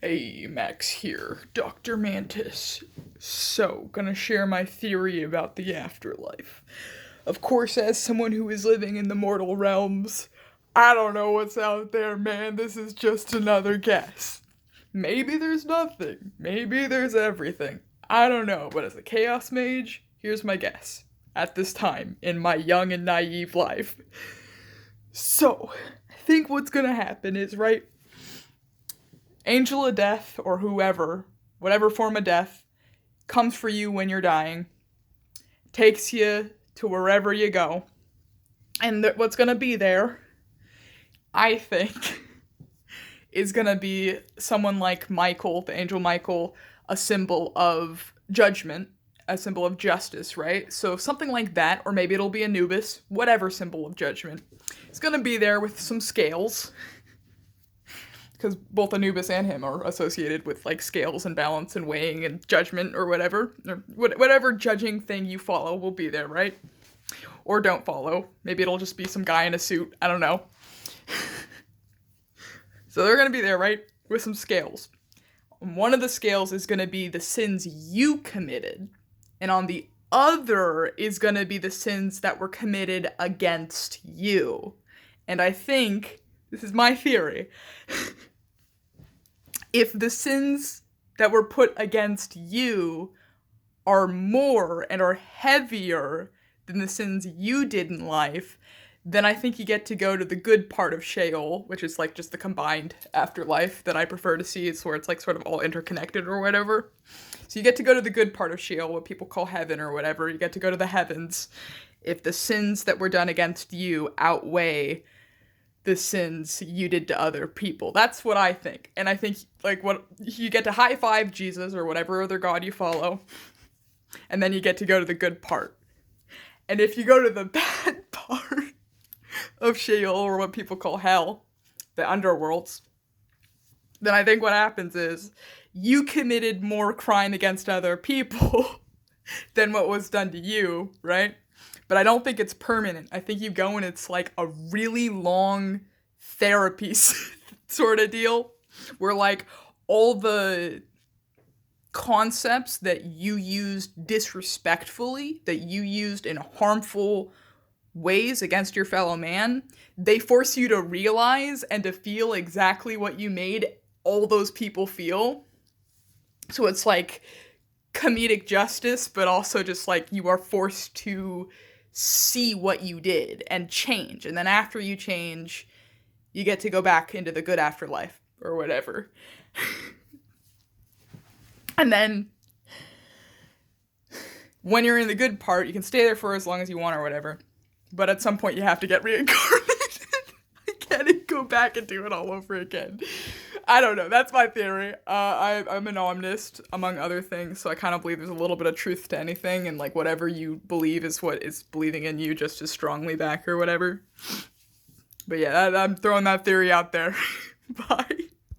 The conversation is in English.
Hey, Max here, Dr. Mantis. So, gonna share my theory about the afterlife. Of course, as someone who is living in the mortal realms, I don't know what's out there, man. This is just another guess. Maybe there's nothing. Maybe there's everything. I don't know, but as a chaos mage, here's my guess. At this time in my young and naive life. So, I think what's gonna happen is, right? Angel of Death or whoever, whatever form of death, comes for you when you're dying, takes you to wherever you go. And what's going to be there, I think, is going to be someone like Michael, the angel Michael, a symbol of judgment, a symbol of justice, right? So something like that, or maybe it'll be Anubis, whatever symbol of judgment. It's going to be there with some scales, because both Anubis and him are associated with like scales and balance and weighing and judgment or whatever. Or whatever judging thing you follow will be there, right? Or don't follow. Maybe it'll just be some guy in a suit. I don't know. So they're going to be there, right? With some scales. One of the scales is going to be the sins you committed. And on the other is going to be the sins that were committed against you. And I think, this is my theory, if the sins that were put against you are more and are heavier than the sins you did in life, then I think you get to go to the good part of Sheol, which is like just the combined afterlife that I prefer to see. It's where it's like sort of all interconnected or whatever. So you get to go to the good part of Sheol, what people call heaven or whatever. You get to go to the heavens if the sins that were done against you outweigh the sins you did to other people. That's what I think. And I think, like, what you get to high five Jesus or whatever other god you follow, and then you get to go to the good part. And if you go to the bad part of Sheol, or what people call hell, the underworlds, then I think what happens is you committed more crime against other people than what was done to you, right? But I don't think it's permanent. I think you go and it's like a really long therapy sort of deal where like all the concepts that you used disrespectfully, that you used in harmful ways against your fellow man, they force you to realize and to feel exactly what you made all those people feel. So it's like comedic justice, but also just like you are forced to see what you did and change. And then after you change, you get to go back into the good afterlife or whatever. And then when you're in the good part, you can stay there for as long as you want or whatever. But at some point you have to get reincarnated. I can't go back and do it all over again. I don't know. That's my theory. I'm an omnist, among other things, so I kind of believe there's a little bit of truth to anything, and like whatever you believe is what is believing in you just as strongly back or whatever. But yeah, I'm throwing that theory out there. Bye.